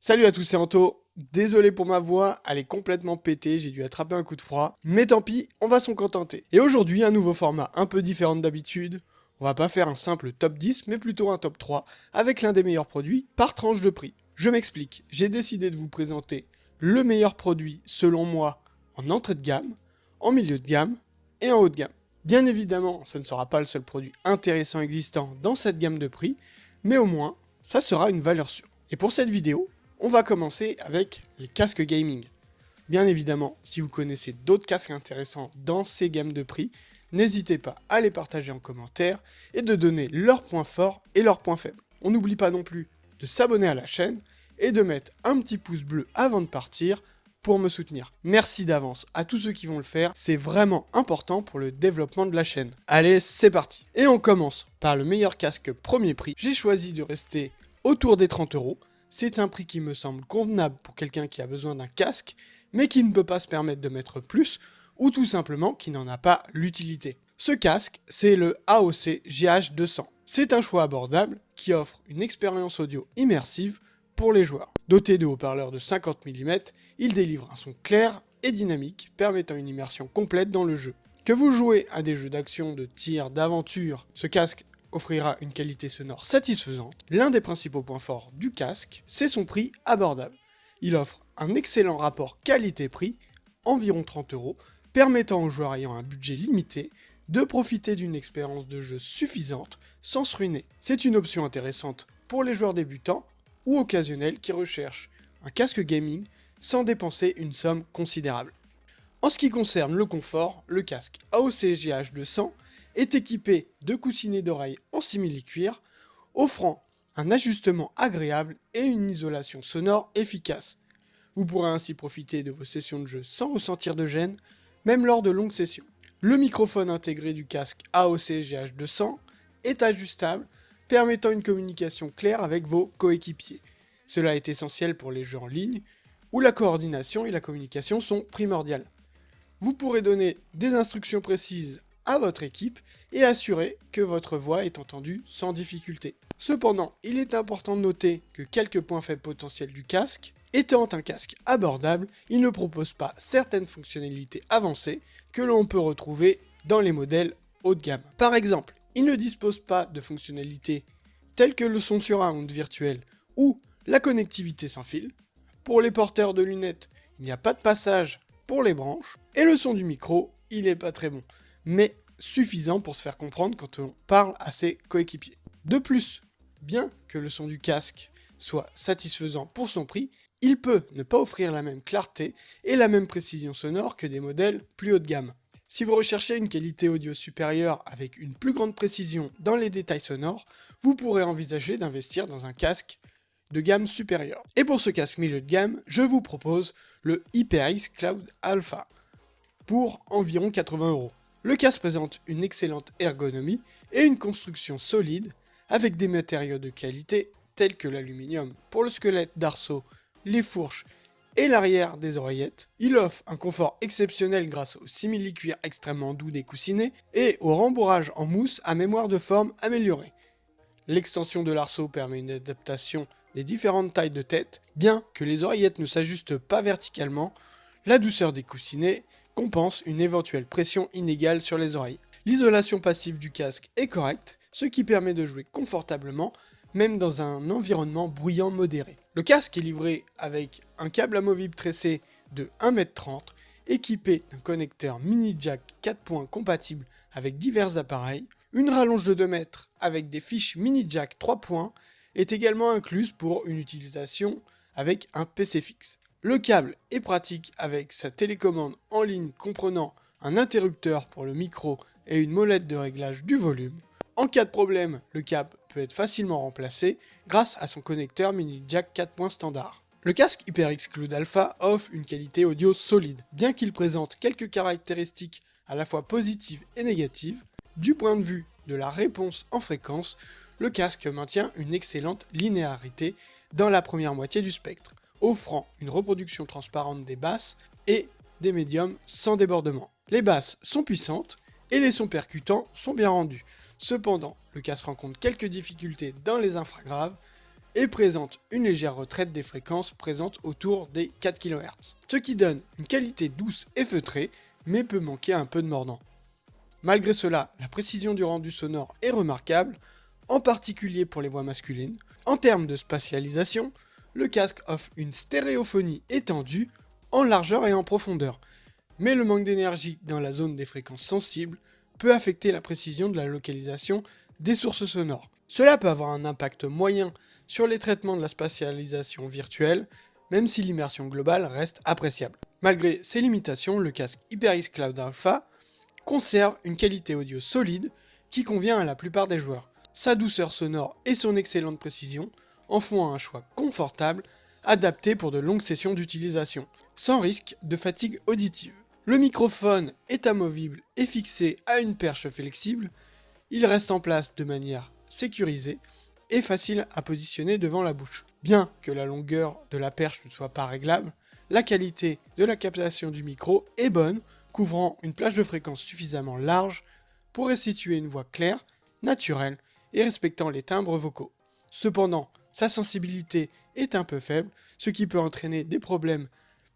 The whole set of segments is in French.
Salut à tous, c'est Anto. Désolé pour ma voix, elle est complètement pétée, j'ai dû attraper un coup de froid. Mais tant pis, on va s'en contenter. Et aujourd'hui, un nouveau format un peu différent d'habitude. On va pas faire un simple top 10, mais plutôt un top 3, avec l'un des meilleurs produits par tranche de prix. Je m'explique, j'ai décidé de vous présenter le meilleur produit, selon moi, en entrée de gamme, en milieu de gamme et en haut de gamme. Bien évidemment, ce ne sera pas le seul produit intéressant existant dans cette gamme de prix, mais au moins, ça sera une valeur sûre. Et pour cette vidéo, on va commencer avec les casques gaming. Bien évidemment, si vous connaissez d'autres casques intéressants dans ces gammes de prix, n'hésitez pas à les partager en commentaire et de donner leurs points forts et leurs points faibles. On n'oublie pas non plus de s'abonner à la chaîne et de mettre un petit pouce bleu avant de partir pour me soutenir. Merci d'avance à tous ceux qui vont le faire, c'est vraiment important pour le développement de la chaîne. Allez, c'est parti. Et on commence par le meilleur casque premier prix. J'ai choisi de rester autour des 30 €. C'est un prix qui me semble convenable pour quelqu'un qui a besoin d'un casque, mais qui ne peut pas se permettre de mettre plus, ou tout simplement qui n'en a pas l'utilité. Ce casque, c'est le AOC GH200. C'est un choix abordable qui offre une expérience audio immersive pour les joueurs. Doté de haut-parleurs de 50 mm, il délivre un son clair et dynamique, permettant une immersion complète dans le jeu. Que vous jouez à des jeux d'action, de tir, d'aventure, ce casque offrira une qualité sonore satisfaisante. L'un des principaux points forts du casque, c'est son prix abordable. Il offre un excellent rapport qualité-prix, environ 30 €, permettant aux joueurs ayant un budget limité de profiter d'une expérience de jeu suffisante sans se ruiner. C'est une option intéressante pour les joueurs débutants ou occasionnels qui recherchent un casque gaming sans dépenser une somme considérable. En ce qui concerne le confort, le casque AOC GH200 est équipé de coussinets d'oreilles en simili-cuir, offrant un ajustement agréable et une isolation sonore efficace. Vous pourrez ainsi profiter de vos sessions de jeu sans ressentir de gêne, même lors de longues sessions. Le microphone intégré du casque AOC GH200 est ajustable, permettant une communication claire avec vos coéquipiers. Cela est essentiel pour les jeux en ligne, où la coordination et la communication sont primordiales. Vous pourrez donner des instructions précises à votre équipe et assurer que votre voix est entendue sans difficulté. Cependant, il est important de noter que quelques points faibles potentiels du casque, étant un casque abordable, il ne propose pas certaines fonctionnalités avancées que l'on peut retrouver dans les modèles haut de gamme. Par exemple, il ne dispose pas de fonctionnalités telles que le son surround virtuel ou la connectivité sans fil. Pour les porteurs de lunettes, il n'y a pas de passage pour les branches, et le son du micro, il est pas très bon, mais suffisant pour se faire comprendre quand on parle à ses coéquipiers. De plus, bien que le son du casque soit satisfaisant pour son prix, il peut ne pas offrir la même clarté et la même précision sonore que des modèles plus haut de gamme. Si vous recherchez une qualité audio supérieure avec une plus grande précision dans les détails sonores, vous pourrez envisager d'investir dans un casque de gamme supérieure. Et pour ce casque milieu de gamme, je vous propose le HyperX Cloud Alpha pour environ 80 €. Le casque présente une excellente ergonomie et une construction solide avec des matériaux de qualité tels que l'aluminium pour le squelette d'arceau, les fourches et l'arrière des oreillettes. Il offre un confort exceptionnel grâce au simili-cuir extrêmement doux des coussinets et au rembourrage en mousse à mémoire de forme améliorée. L'extension de l'arceau permet une adaptation des différentes tailles de tête. Bien que les oreillettes ne s'ajustent pas verticalement, la douceur des coussinets compense une éventuelle pression inégale sur les oreilles. L'isolation passive du casque est correcte, ce qui permet de jouer confortablement, même dans un environnement bruyant modéré. Le casque est livré avec un câble amovible tressé de 1,30 m, équipé d'un connecteur mini jack 4 points compatible avec divers appareils. Une rallonge de 2 mètres avec des fiches mini jack 3 points est également incluse pour une utilisation avec un PC fixe. Le câble est pratique avec sa télécommande en ligne comprenant un interrupteur pour le micro et une molette de réglage du volume. En cas de problème, le câble peut être facilement remplacé grâce à son connecteur mini jack 4 points standard. Le casque HyperX Cloud Alpha offre une qualité audio solide, bien qu'il présente quelques caractéristiques à la fois positives et négatives. Du point de vue de la réponse en fréquence, le casque maintient une excellente linéarité dans la première moitié du spectre, offrant une reproduction transparente des basses et des médiums sans débordement. Les basses sont puissantes et les sons percutants sont bien rendus. Cependant, le casque rencontre quelques difficultés dans les infragraves, et présente une légère retraite des fréquences présentes autour des 4 kHz, ce qui donne une qualité douce et feutrée, mais peut manquer un peu de mordant. Malgré cela, la précision du rendu sonore est remarquable, en particulier pour les voix masculines. En termes de spatialisation, le casque offre une stéréophonie étendue en largeur et en profondeur, mais le manque d'énergie dans la zone des fréquences sensibles peut affecter la précision de la localisation des sources sonores. Cela peut avoir un impact moyen sur les traitements de la spatialisation virtuelle, même si l'immersion globale reste appréciable. Malgré ces limitations, le casque HyperX Cloud Alpha conserve une qualité audio solide qui convient à la plupart des joueurs. Sa douceur sonore et son excellente précision en font un choix confortable, adapté pour de longues sessions d'utilisation, sans risque de fatigue auditive. Le microphone est amovible et fixé à une perche flexible, il reste en place de manière sécurisée et facile à positionner devant la bouche. Bien que la longueur de la perche ne soit pas réglable, la qualité de la captation du micro est bonne, couvrant une plage de fréquence suffisamment large pour restituer une voix claire, naturelle et respectant les timbres vocaux. Cependant, sa sensibilité est un peu faible, ce qui peut entraîner des problèmes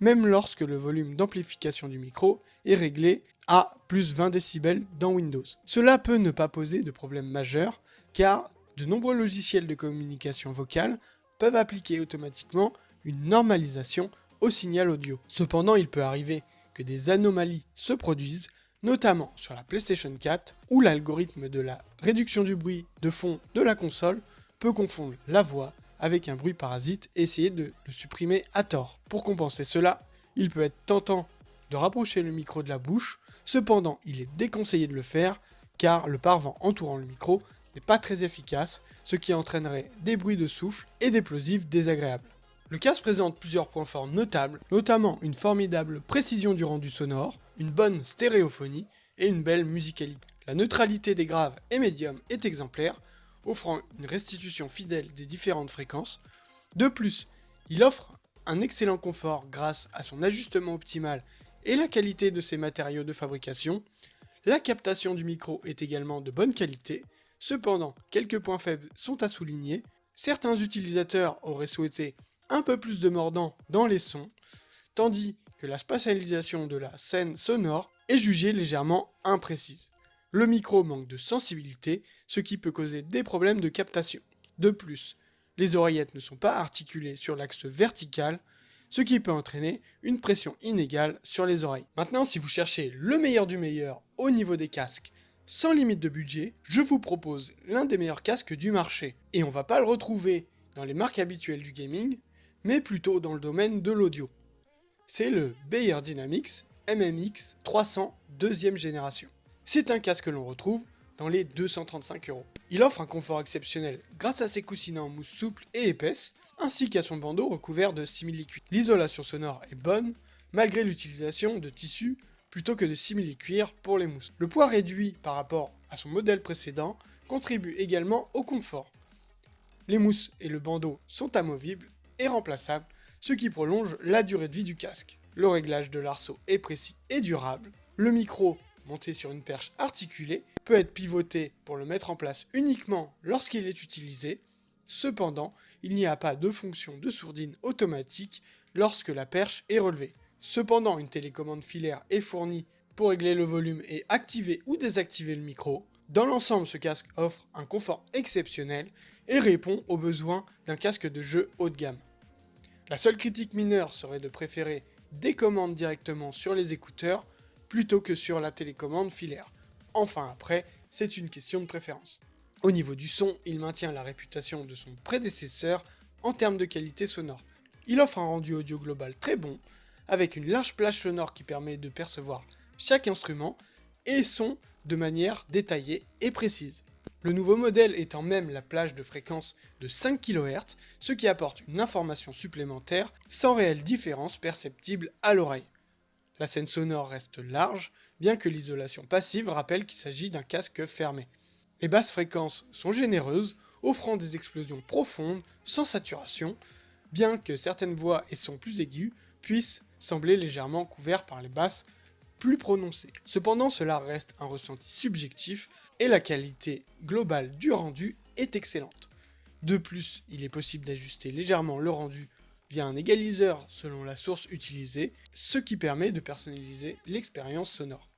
même lorsque le volume d'amplification du micro est réglé à plus 20 décibels dans Windows. Cela peut ne pas poser de problème majeur, car de nombreux logiciels de communication vocale peuvent appliquer automatiquement une normalisation au signal audio. Cependant, il peut arriver que des anomalies se produisent, notamment sur la PlayStation 4, où l'algorithme de la réduction du bruit de fond de la console peut confondre la voix avec un bruit parasite et essayer de le supprimer à tort. Pour compenser cela, il peut être tentant de rapprocher le micro de la bouche, cependant il est déconseillé de le faire car le pare-vent entourant le micro n'est pas très efficace, ce qui entraînerait des bruits de souffle et des plosives désagréables. Le casque présente plusieurs points forts notables, notamment une formidable précision du rendu sonore, une bonne stéréophonie et une belle musicalité. La neutralité des graves et médiums est exemplaire, offrant une restitution fidèle des différentes fréquences. De plus, il offre un excellent confort grâce à son ajustement optimal et la qualité de ses matériaux de fabrication. La captation du micro est également de bonne qualité, cependant quelques points faibles sont à souligner. Certains utilisateurs auraient souhaité un peu plus de mordant dans les sons, tandis que la spatialisation de la scène sonore est jugée légèrement imprécise. Le micro manque de sensibilité, ce qui peut causer des problèmes de captation. De plus, les oreillettes ne sont pas articulées sur l'axe vertical, ce qui peut entraîner une pression inégale sur les oreilles. Maintenant, si vous cherchez le meilleur du meilleur au niveau des casques, sans limite de budget, je vous propose l'un des meilleurs casques du marché. Et on va pas le retrouver dans les marques habituelles du gaming, mais plutôt dans le domaine de l'audio. C'est le Beyer Dynamics MMX 300 deuxième génération. C'est un casque que l'on retrouve dans les 235€. Il offre un confort exceptionnel grâce à ses coussinets en mousse souple et épaisse, ainsi qu'à son bandeau recouvert de simili-cuir. L'isolation sonore est bonne, malgré l'utilisation de tissu plutôt que de simili-cuir pour les mousses. Le poids réduit par rapport à son modèle précédent contribue également au confort. Les mousses et le bandeau sont amovibles et remplaçables, ce qui prolonge la durée de vie du casque. Le réglage de l'arceau est précis et durable. Le micro, monté sur une perche articulée, peut être pivoté pour le mettre en place uniquement lorsqu'il est utilisé. Cependant, il n'y a pas de fonction de sourdine automatique lorsque la perche est relevée. Cependant, une télécommande filaire est fournie pour régler le volume et activer ou désactiver le micro. Dans l'ensemble, ce casque offre un confort exceptionnel et répond aux besoins d'un casque de jeu haut de gamme. La seule critique mineure serait de préférer des commandes directement sur les écouteurs plutôt que sur la télécommande filaire. Enfin après, c'est une question de préférence. Au niveau du son, il maintient la réputation de son prédécesseur en termes de qualité sonore. Il offre un rendu audio global très bon, avec une large plage sonore qui permet de percevoir chaque instrument et son de manière détaillée et précise. Le nouveau modèle étant même la plage de fréquence de 5 kHz, ce qui apporte une information supplémentaire sans réelle différence perceptible à l'oreille. La scène sonore reste large, bien que l'isolation passive rappelle qu'il s'agit d'un casque fermé. Les basses fréquences sont généreuses, offrant des explosions profondes, sans saturation, bien que certaines voix et sons plus aigus puissent sembler légèrement couverts par les basses plus prononcées. Cependant, cela reste un ressenti subjectif et la qualité globale du rendu est excellente. De plus, il est possible d'ajuster légèrement le rendu via un égaliseur selon la source utilisée, ce qui permet de personnaliser l'expérience sonore.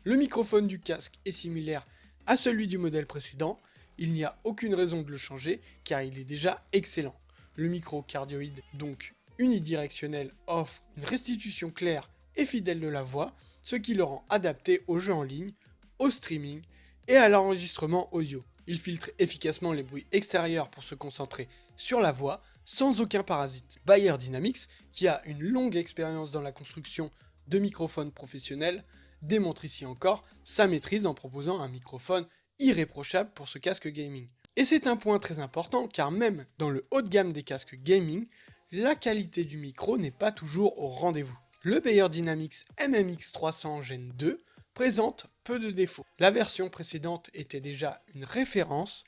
Le microphone du casque est similaire à celui du modèle précédent, il n'y a aucune raison de le changer car il est déjà excellent. Le micro cardioïde, donc unidirectionnel, offre une restitution claire et fidèle de la voix, ce qui le rend adapté aux jeux en ligne, au streaming et à l'enregistrement audio. Il filtre efficacement les bruits extérieurs pour se concentrer sur la voix sans aucun parasite. Beyer Dynamics, qui a une longue expérience dans la construction de microphones professionnels, démontre ici encore sa maîtrise en proposant un microphone irréprochable pour ce casque gaming. Et c'est un point très important car même dans le haut de gamme des casques gaming, la qualité du micro n'est pas toujours au rendez-vous. Le Beyer Dynamics MMX 300 Gen 2 présente peu de défauts. La version précédente était déjà une référence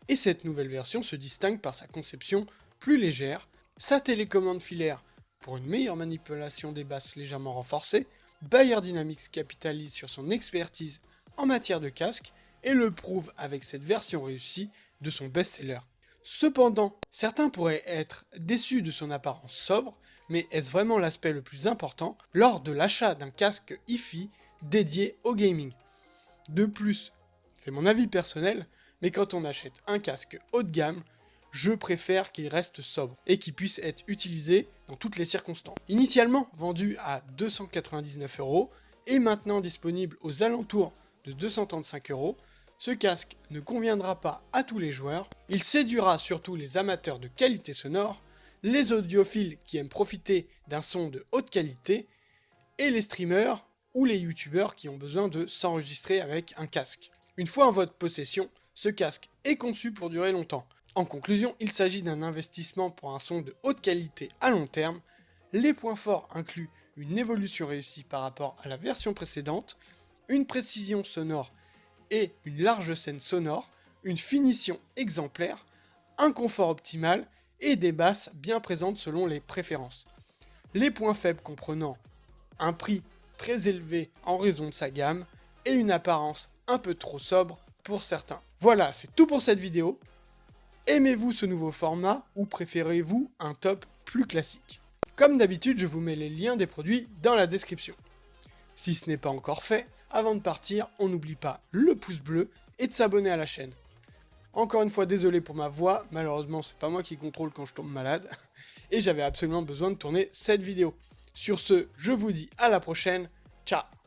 et cette nouvelle version se distingue par sa conception plus légère, sa télécommande filaire pour une meilleure manipulation des basses légèrement renforcée. Beyer Dynamics capitalise sur son expertise en matière de casque et le prouve avec cette version réussie de son best-seller. Cependant, certains pourraient être déçus de son apparence sobre, mais est-ce vraiment l'aspect le plus important lors de l'achat d'un casque hi-fi dédié au gaming? De plus, c'est mon avis personnel, mais quand on achète un casque haut de gamme, je préfère qu'il reste sobre et qu'il puisse être utilisé dans toutes les circonstances. Initialement vendu à 299 € et maintenant disponible aux alentours de 235 €, ce casque ne conviendra pas à tous les joueurs, il séduira surtout les amateurs de qualité sonore, les audiophiles qui aiment profiter d'un son de haute qualité, et les streamers ou les youtubeurs qui ont besoin de s'enregistrer avec un casque. Une fois en votre possession, ce casque est conçu pour durer longtemps. En conclusion, il s'agit d'un investissement pour un son de haute qualité à long terme. Les points forts incluent une évolution réussie par rapport à la version précédente, une précision sonore et une large scène sonore, une finition exemplaire, un confort optimal et des basses bien présentes selon les préférences. Les points faibles comprenant un prix très élevé en raison de sa gamme et une apparence un peu trop sobre pour certains. Voilà, c'est tout pour cette vidéo. Aimez-vous ce nouveau format ou préférez-vous un top plus classique? Comme d'habitude, je vous mets les liens des produits dans la description. Si ce n'est pas encore fait, avant de partir, on n'oublie pas le pouce bleu et de s'abonner à la chaîne. Encore une fois, désolé pour ma voix, malheureusement c'est pas moi qui contrôle quand je tombe malade, et j'avais absolument besoin de tourner cette vidéo. Sur ce, je vous dis à la prochaine, ciao!